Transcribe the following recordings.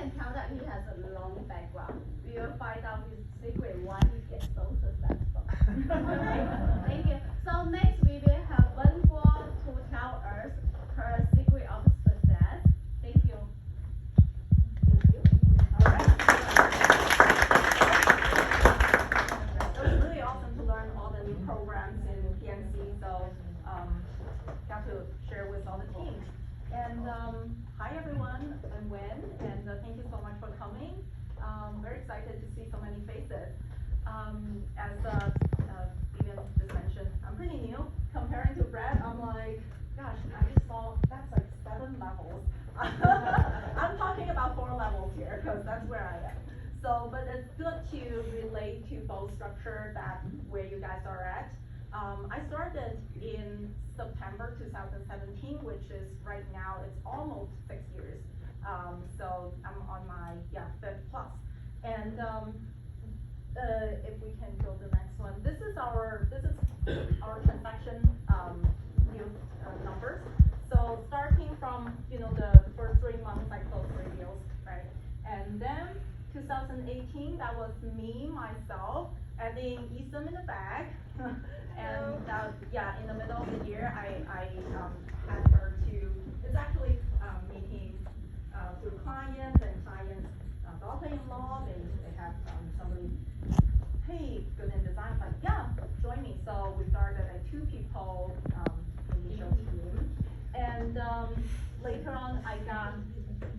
can tell that he has a long background. We will find out his secret why he gets so successful. Okay, thank you. So next we will have Wen Guo to tell us her secret of success. Thank you. Thank you. All right. It was really awesome to learn all the new programs in PNC. So got to share with all the teams. And hi everyone, I'm Wen, and thank you so much for coming. Very excited to see so many faces. As Vivian just mentioned, I'm pretty new. Comparing to Brad, I'm like, gosh, I just saw that's like 7 levels. I'm talking about 4 levels here because that's where I am. So, but it's good to relate to both structure that where you guys are at. I started in September 2017, which is right now, it's almost 6 years. So I'm on my 5th plus. And if we can go to the next one, this is our transaction new numbers. So starting from the first 3 months, I closed 3 deals, right? And then 2018, that was me myself adding Easton in the back. And in the middle of the year, I had her to, it's actually meeting through clients and clients' daughter-in-law. They have somebody, hey, good in design, like, yeah, join me. So we started a 2 people initial team. And later on, I got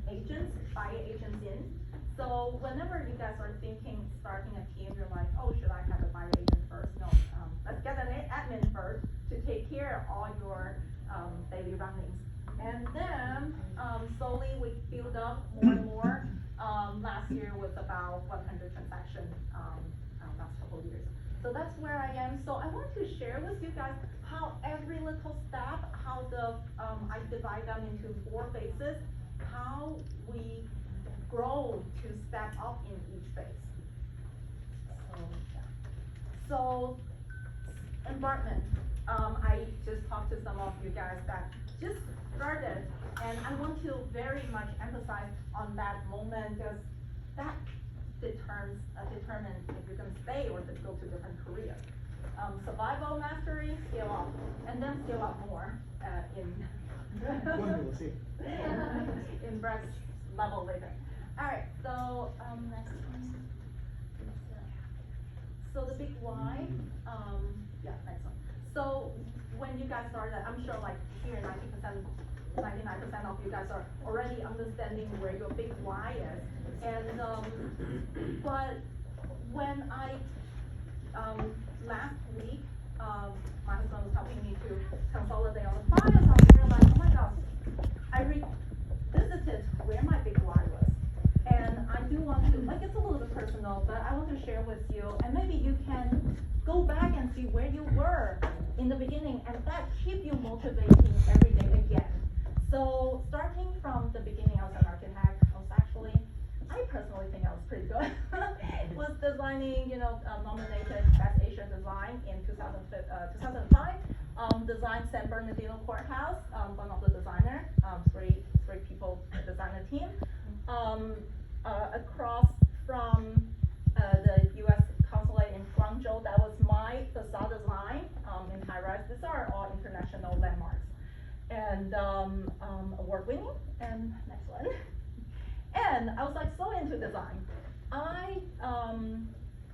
agents, buyer agents in. So whenever you guys are thinking starting a team, you're like, oh, should I have a buyer agent first? No, let's get an admin first to take care of all your daily runnings. And then slowly we build up more and more. Last year was about 100 transactions last couple of years. So that's where I am. So I want to share with you guys how every little step, how I divide them into 4 phases, how we grow to step up in each phase. So embarkment. I just talked to some of you guys that just started, and I want to very much emphasize on that moment because that determines if you're going to stay or to go to different career. Survival mastery, scale up, and then scale up more in Brett's level later. All right, so next one. So the big why, next one. So when you guys started, I'm sure like here 99% of you guys are already understanding where your big why is. And but when I last week, my husband was helping me to consolidate all the files, I realized, oh my gosh, I revisited where my big why was. And I do want to, like it's a little bit personal, but I want to share with you, and maybe you can go back and see where you were in the beginning, and that keep you motivating every day again. So starting from the beginning, I was an architect. I personally think I was pretty good. Was designing, nominated Best Asian Design in 2005. Designed San Bernardino Courthouse, one of the designer, 3 people designer team. Across from the U.S. consulate in Guangzhou, that was my facade design in high-rise. These are all international landmarks. And award-winning, and next one. And I was like so into design.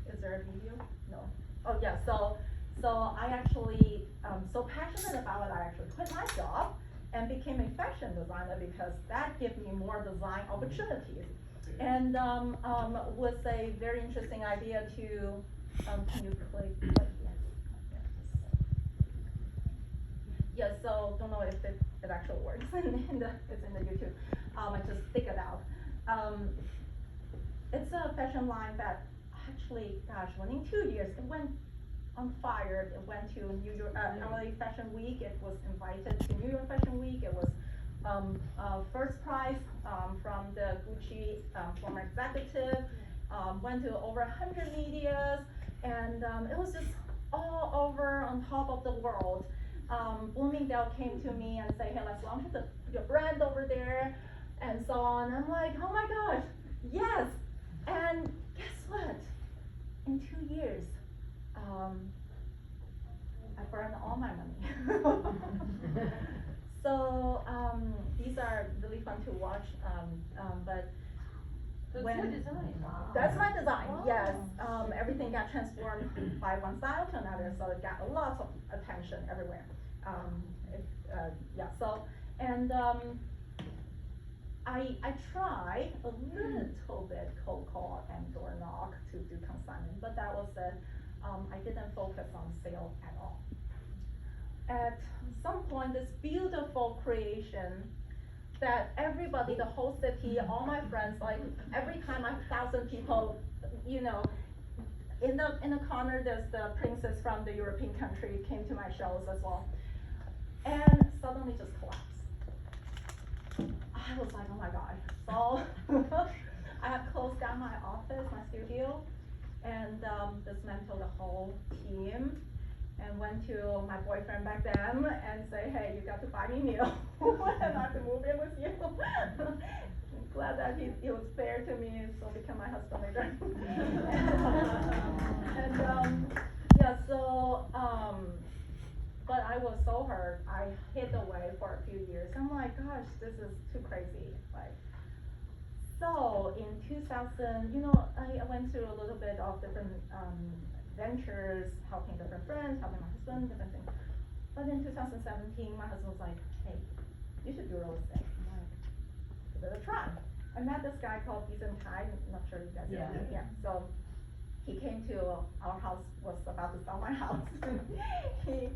Is there a video? No. Oh yeah, so I actually, so passionate about it, I actually quit my job and became a fashion designer because that gave me more design opportunities. And was a very interesting idea to, can you click? Yes, so don't know if it actually works. It's in the YouTube. I just stick it out. It's a fashion line that actually, gosh, within 2 years, it went on fire. It went to New York, LA Fashion Week. It was invited to New York Fashion Week. It was first prize from the Gucci former executive. Went to over 100 medias, and it was just all over on top of the world. Bloomingdale came to me and said, hey, let's launch your brand over there, and so on. I'm like, oh my gosh, Yes, and guess what? In 2 years, I burned all my money. So these are really fun to watch, but That's when your design. Wow. that's my design, Wow. yes. Everything got transformed by one style to another, so it got a lot of attention everywhere. Yeah, so, and I tried a little bit cold call and door knock to do consignment, but that was it. I didn't focus on sale at all. At some point, this beautiful creation that everybody, the whole city, all my friends, like every time 1,000 people, you know, in the corner, there's the princess from the European country came to my shows as well, and suddenly just collapsed. I was like, oh my god. So I have closed down my office, my studio, and dismantled the whole team, and went to my boyfriend back then and say, hey, you got to buy me meal, and I have to move in with you. I'm glad that he was fair to me, so become my husband later. and yeah, so but I was so hurt. I hid away for a few years. I'm like, gosh, this is too crazy. Like, so in 2000, you know, I went through a little bit of different ventures, helping different friends, helping my husband, different things. But in 2017, my husband was like, hey, you should do real estate. I'm like, give it a try. I met this guy called Ethan Tai, I'm not sure you guys know him. Yeah. So he came to our house, was about to sell my house. He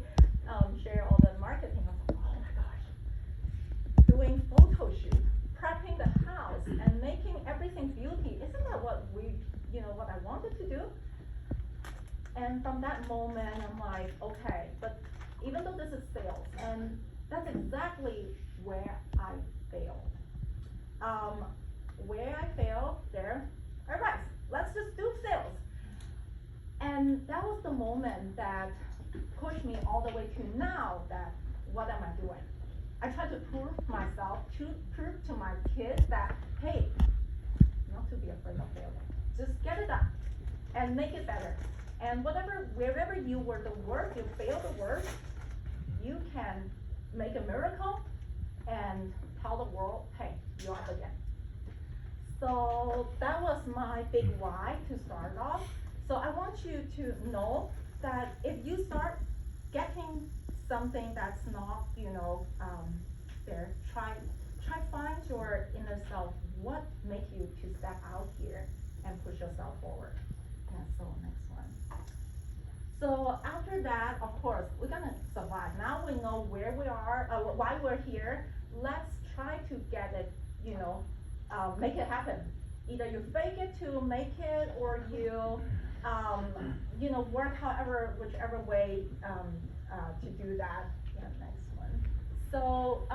shared all the marketing. I was like, oh my gosh, doing photo shoot, prepping the house, and making everything beauty. Isn't that what what I wanted to do? And from that moment, I'm like, okay, but even though this is sales, and that's exactly where I failed. Where I failed, there, all right, let's just do sales. And that was the moment that pushed me all the way to now that, what am I doing? I tried to prove myself, to prove to my kids that, hey, not to be afraid of failing. Just get it done and make it better. And wherever you were the worst, you failed the worst, you can make a miracle and tell the world, hey, you're up again. So that was my big why to start off. So I want you to know that if you start getting something that's not, there, try find your inner self. What makes you to step out here and push yourself forward? Yeah, so next one. So after that, of course, we're gonna survive. Now we know where we are, why we're here. Let's try to get it, make it happen. Either you fake it to make it, or you, work whichever way to do that. Yeah, next one. So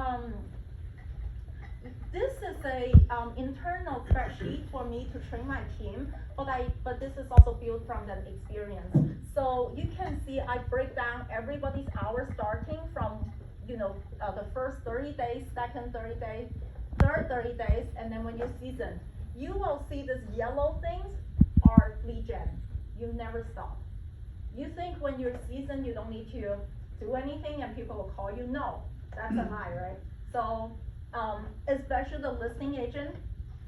this is a internal spreadsheet for me to train my team, but this is also built from that experience. So you can see I break down everybody's hours starting from the first 30 days, second 30 days, third 30 days, and then when you season, you will see these yellow things are lead gen. You never stop. You think when you're seasoned you don't need to do anything and people will call you. No, that's a lie, right? So especially the listing agent,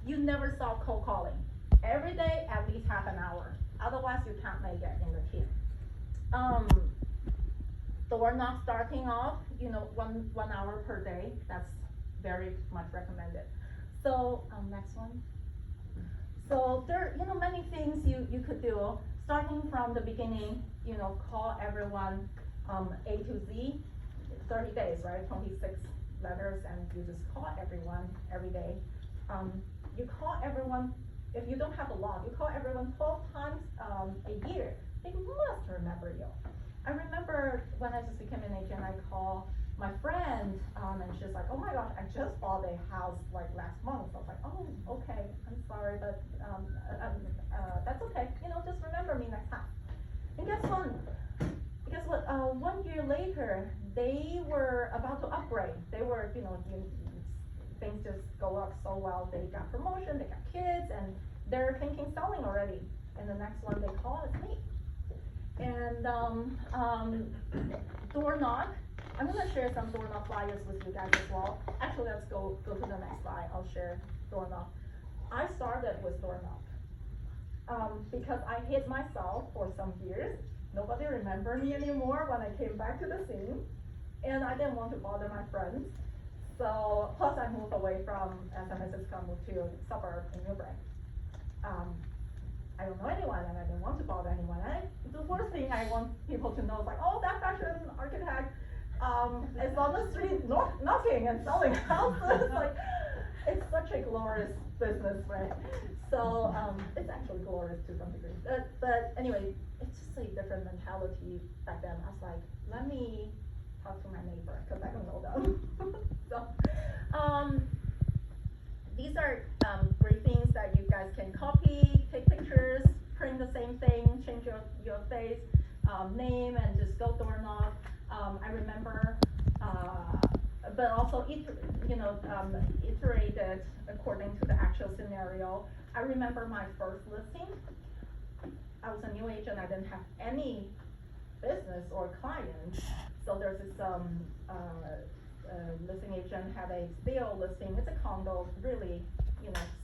you never stop cold calling. Every day at least half an hour. Otherwise you can't make it in the team. Door knock starting off, 1 hour per day. That's very much recommended. So next one. So there are many things you could do. Starting from the beginning, call everyone A to Z, 30 days, right? 26 letters, and you just call everyone every day. You call everyone, if you don't have a lot, you call everyone 12 times a year. They must remember you. I remember when I just became an agent, I called my friend, and she's like, oh my gosh, I just bought a house like last month. I was like, oh, okay, I'm sorry, but that's okay. Just remember me next time. And guess what? 1 year later, they were about to upgrade. They were, things just go up so well. They got promotion, they got kids, and they're thinking selling already. And the next one they call is me. And door knock. I'm gonna share some door knock flyers with you guys as well. Actually, let's go to the next slide. I'll share door knock. I started with door knock because I hid myself for some years. Nobody remembered me anymore when I came back to the scene, and I didn't want to bother my friends. So plus I moved away from San Francisco, moved to suburb in New Brain. I don't know anyone, and I didn't want to bother anyone. The worst thing I want people to know is like, oh, that fashion architect is on the street knocking and selling houses. Like, it's such a glorious business, right? So it's actually glorious to some degree. But anyway, it's just a different mentality back then. I was like, let me talk to my neighbor because I don't know them. So these are great things that you guys can copy, take pictures, print the same thing, change your face, name, and just go door knock. I remember, but also iterated according to the actual scenario. I remember my first listing. I was a new agent. I didn't have any business or clients. So there's this listing agent had a sale listing. It's a condo, really,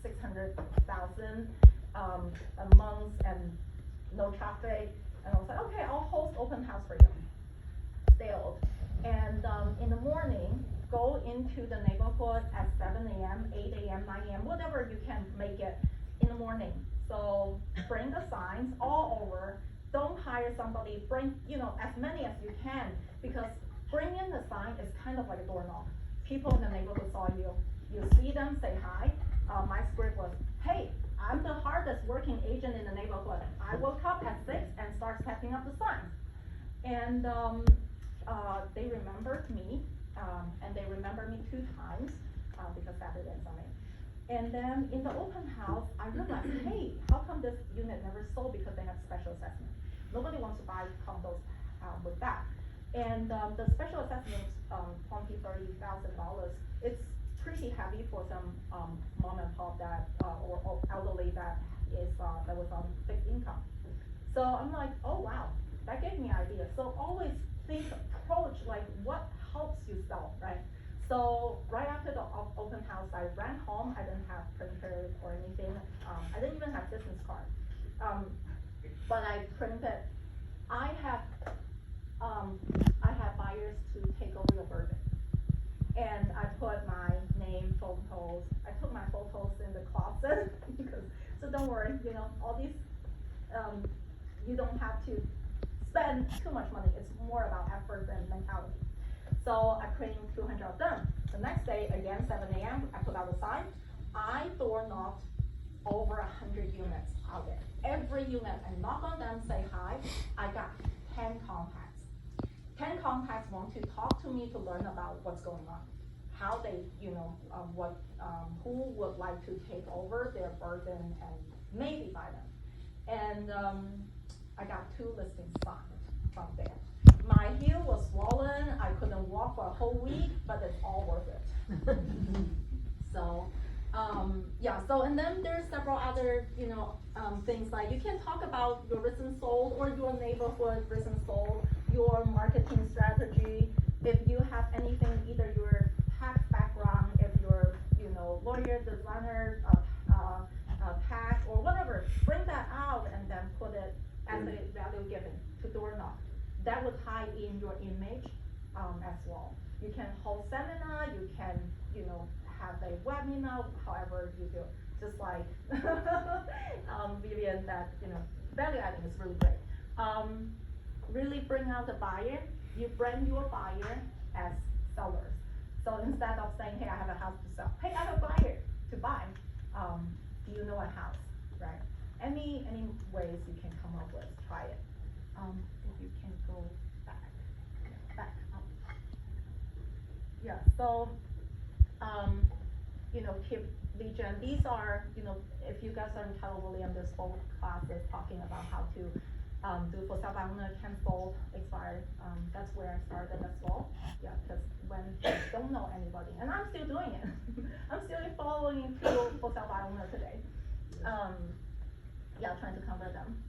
$600,000 a month and no traffic. And I was like, okay, I'll host open house for you. Sale. And in the morning, go into the neighborhood at 7 a.m., 8 a.m., 9 a.m., whatever you can make it in the morning. So bring the signs all over. Don't hire somebody. Bring, as many as you can, because bringing the sign is kind of like a door knock. People in the neighborhood saw you. You see them, say hi. My script was, hey, I'm the hardest working agent in the neighborhood. I woke up at 6 and start setting up the signs. And they remembered me, and they remembered me 2 times because Saturday and Sunday. And then in the open house, I realized, hey, how come this unit never sold? Because they have special assessment. Nobody wants to buy condos with that. And the special assessment is $20,000-$30,000. It's pretty heavy for some mom and pop that or elderly that was on fixed income. So I'm like, oh wow, that gave me an idea. So always approach like what helps you sell, right? So right after the open house, I ran home. I didn't have printers or anything. I didn't even have business card. But I printed. I have buyers to take over your burden. And I put my name, photos. I put my photos in the closet so don't worry, all these, you don't have to spend too much money. It's more about effort and mentality. So I printed 200 of them. The next day, again, 7 a.m., I put out a sign. I door knocked over 100 units out there. Every unit, I knock on them, say hi. I got 10 contacts. 10 contacts want to talk to me to learn about what's going on, how they, who would like to take over their burden and maybe buy them. And I got 2 listings signed from there. My heel was swollen. I couldn't walk for a whole week, but it's all worth it. So, and then there's several other, things like you can talk about your recent sold or your neighborhood recent sold, your marketing strategy. If you have anything, either your tax background, if you're, lawyer, designer, tax, or whatever, bring that out and then put it as a value given to door knock. That would tie in your image as well. You can hold seminar, you can, have a webinar, however you do. Just like Vivian, that, value adding is really great. Really bring out the buyer. You brand your buyer as sellers. So instead of saying, hey, I have a house to sell, hey, I have a buyer to buy. Do you know a house, right? Any ways you can come up with, try it. If you can go back up. Yeah, so, keep legion. These are, if you guys are in Keller Williams, there's whole classes talking about how to do for sale by owner, cancel, expired. That's where I started as well. Yeah, because when you don't know anybody, and I'm still doing it. I'm still following people for self-owner today. Yeah, trying to convert them.